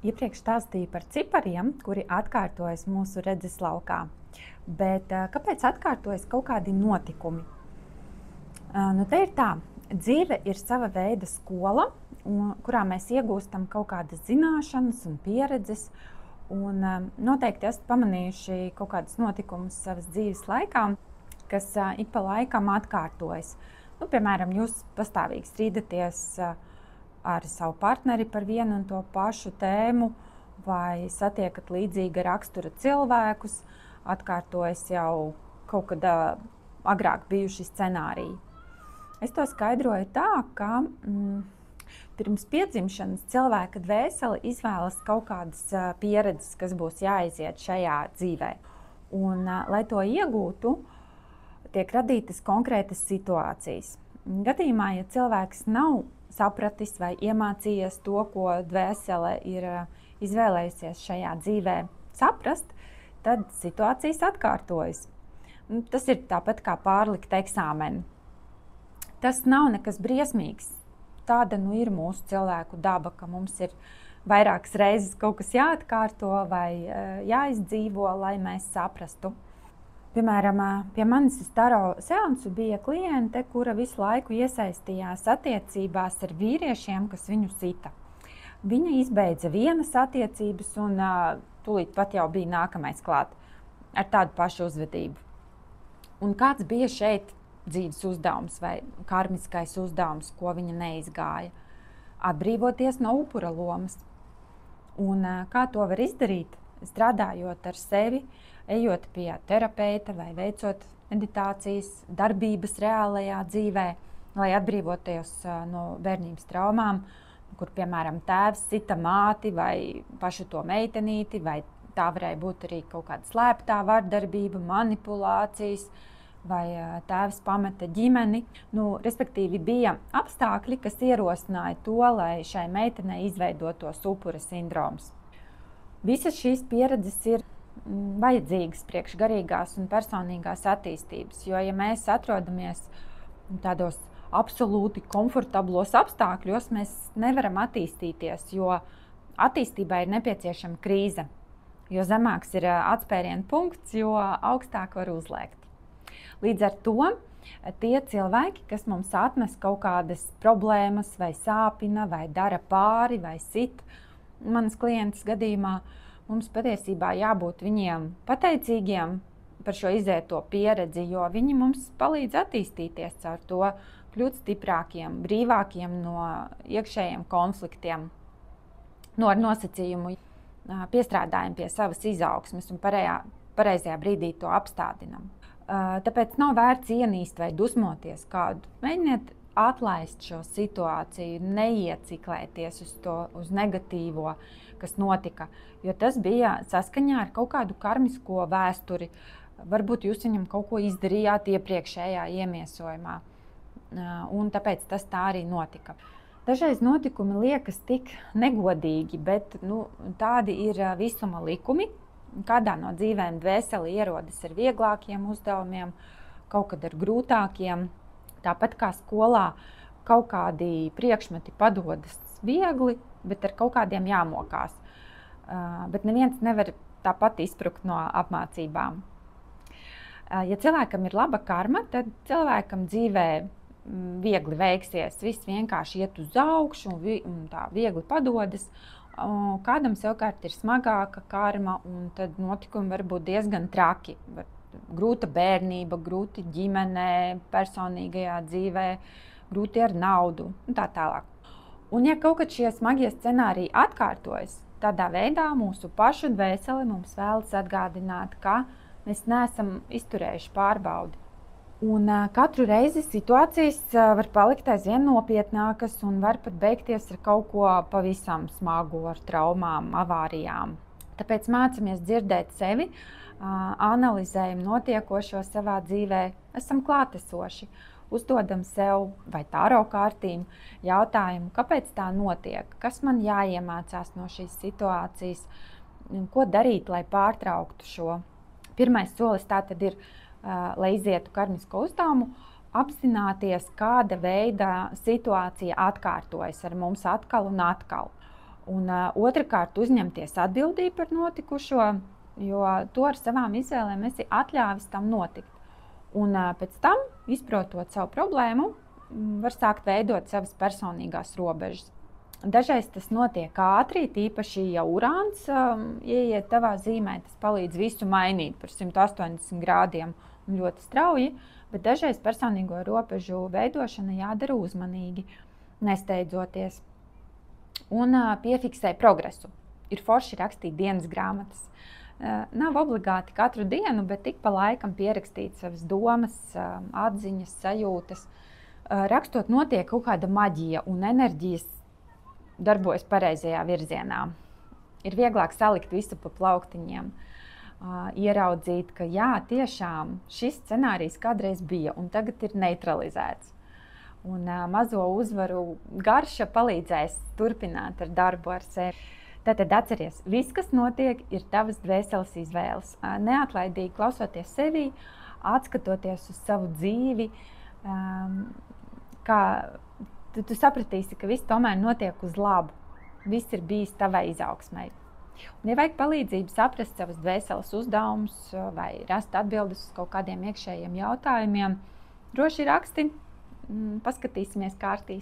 Iepriekš stāstīju par cipariem, kuri atkārtojas mūsu redzeslaukā. Bet kāpēc atkārtojas kaut kādi notikumi? Te ir tā, dzīve ir sava veida skola, kurā mēs iegūstam kaut kādas zināšanas un pieredzes. Un noteikti esat pamanījuši kaut kādus notikumus savas dzīves laikā, kas ik pa laikam atkārtojas. Piemēram, jūs pastāvīgi strīdaties ar savu partneri par vienu un to pašu tēmu, vai satiekat līdzīga rakstura cilvēkus, atkārtojas jau kaut kad agrāk bijuši scenāriji. Es to skaidroju tā, ka pirms piedzimšanas cilvēka dvēsele izvēlas kaut kādas pieredzes, kas būs jāiziet šajā dzīvē. Un, lai to iegūtu, tiek radītas konkrētas situācijas. Gadījumā, ja cilvēks nav sapratis vai iemācījies to, ko dvēsele ir izvēlējusies šajā dzīvē saprast, tad situācijas atkārtojas. Tas ir tāpat kā pārlikt eksāmenu. Tas nav nekas briesmīgs. Tāda ir mūsu cilvēku daba, ka mums ir vairākas reizes kaut kas jāatkārto vai jāizdzīvo, lai mēs saprastu. Piemēram, pie manis uz taro seansu bija kliente, kura visu laiku iesaistījās attiecībās ar vīriešiem, kas viņu sita. Viņa izbeidza vienas attiecības un tūlīt pat jau bija nākamais klāt ar tādu pašu uzvedību. Un kāds bija šeit dzīves uzdevums vai karmiskais uzdevums, ko viņa neizgāja? Atbrīvoties no upura lomas. Un kā to var izdarīt? Strādājot ar sevi, ejot pie terapeita vai veicot meditācijas darbības reālajā dzīvē, lai atbrīvoties no bērnības traumām, kur, piemēram, tēvs sita māti vai pašu to meitenīti, vai tā varēja būt arī kaut kāda slēptā vardarbība, manipulācijas, vai tēvs pameta ģimeni. Respektīvi, bija apstākļi, kas ierosināja to, lai šai meitenei izveidotos upura sindroms. Visas šīs pieredzes ir vajadzīgas priekš garīgās un personīgās attīstības, jo, ja mēs atrodamies tādos absolūti komfortablos apstākļos, mēs nevaram attīstīties, jo attīstībai ir nepieciešama krīze. Jo zemāks ir atspērienu punkts, jo augstāk var uzlēkt. Līdz ar to tie cilvēki, kas mums atnes kaut kādas problēmas, vai sāpina, vai dara pāri, vai sit, manas klientes gadījumā, mums patiesībā jābūt viņiem pateicīgiem par šo izēto pieredzi, jo viņi mums palīdz attīstīties caur to, kļūt stiprākiem, brīvākiem no iekšējiem konfliktiem, ar nosacījumu piestrādājam pie savas izaugsmes un pareizajā brīdī to apstādinam. Tāpēc nav vērts ienīst vai dusmoties kādu. Mēģiniet atlaist šo situāciju, neieciklēties uz negatīvo, kas notika, jo tas bija saskaņā ar kaut kādu karmisko vēsturi. Varbūt jūs viņam kaut ko izdarījāt iepriekšējā iemiesojumā, un tāpēc tas tā arī notika. Dažreiz notikumi liekas tik negodīgi, bet tādi ir visuma likumi. Kādā no dzīvēm dvēseli ierodas ar vieglākiem uzdevumiem, kaut kad ar grūtākiem. Tāpat kā skolā kaut kādi priekšmeti padodas viegli, bet ar kaut kādiem jāmokās. Bet neviens nevar tāpat izsprukt no apmācībām. Ja cilvēkam ir laba karma, tad cilvēkam dzīvē viegli veiksies. Viss vienkārši iet uz augšu un tā viegli padodas. Kādam savukārt ir smagāka karma, un tad notikumi var būt diezgan traki. Grūta bērnība, grūti ģimenē, personīgajā dzīvē, grūti ar naudu un tā tālāk. Un ja kaut kad šie smagie scenāriji atkārtojas, tādā veidā mūsu pašu dvēseli mums vēlas atgādināt, ka mēs neesam izturējuši pārbaudi. Un katru reizi situācijas var palikt aizvien nopietnākas un var pat beigties ar kaut ko pavisam smagu, ar traumām, avārijām. Tāpēc mācamies dzirdēt sevi, analizējam notiekošo savā dzīvē, esam klātesoši, uzdodam sev vai taro kārtīm jautājumu, kāpēc tā notiek, kas man jāiemācās no šīs situācijas, ko darīt, lai pārtrauktu šo. Pirmais solis tātad ir, lai izietu karmisko uzdevumu, apzināties, kāda veida situācija atkārtojas ar mums atkal un atkal. Un otrkārt, uzņemties atbildību par notikušo, jo to ar savām izvēlēm esi atļāvis tam notikt. Un pēc tam, izprotot savu problēmu, var sākt veidot savas personīgās robežas. Dažreiz tas notiek ātri, tīpaši, ja urāns ieiet tavā zīmē, tas palīdz visu mainīt par 180 grādiem un ļoti strauji, bet dažreiz personīgo robežu veidošana jādara uzmanīgi, nesteidzoties. Un piefiksē progresu. Ir forši rakstīt dienas grāmatas. Nav obligāti katru dienu, bet tik pa laikam pierakstīt savas domas, atziņas, sajūtas. Rakstot notiek kaut kāda maģija un enerģijas darbojas pareizajā virzienā. Ir vieglāk salikt visu pa plauktiņiem, ieraudzīt, ka jā, tiešām šis scenārijs kādreiz bija un tagad ir neutralizēts. Un mazo uzvaru garša palīdzēs turpināt ar darbu ar sevi. Tātad atceries, viss, kas notiek, ir tavas dvēseles izvēles. Neatlaidīgi klausoties sevi, atskatoties uz savu dzīvi, kā tu sapratīsi, ka viss tomēr notiek uz labu. Viss ir bijis tavai izaugsmai. Un, ja vajag palīdzību saprast savas dvēseles uzdevumus vai rast atbildes uz kaut kādiem iekšējiem jautājumiem, droši raksti, paskatīsimies kārtīs.